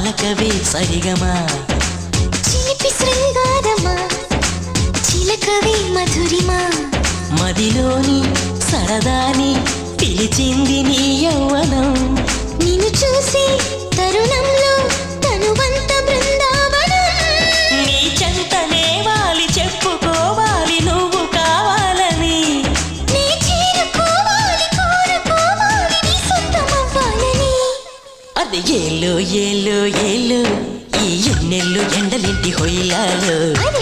పలకవే సరిగమా చిలిపి శృంగారమా చిలకవే మధురిమా మదిలోని సరదాని పిలిచింది నీ యౌవనం నిన్ను చూసి తరుణంలో తనువంత బృందావనం నీ చెంతనే వాలి చెప్పుకోవాలి నువ్వు కావాలని నీ చేరుకోవాలి కోరుకోవాలి నీ సొంతమవ్వాలని అది ఏలో ఏలో ఏలో ఈ ఎన్నెల్లు ఎండలింటి హొయ్యాలో అది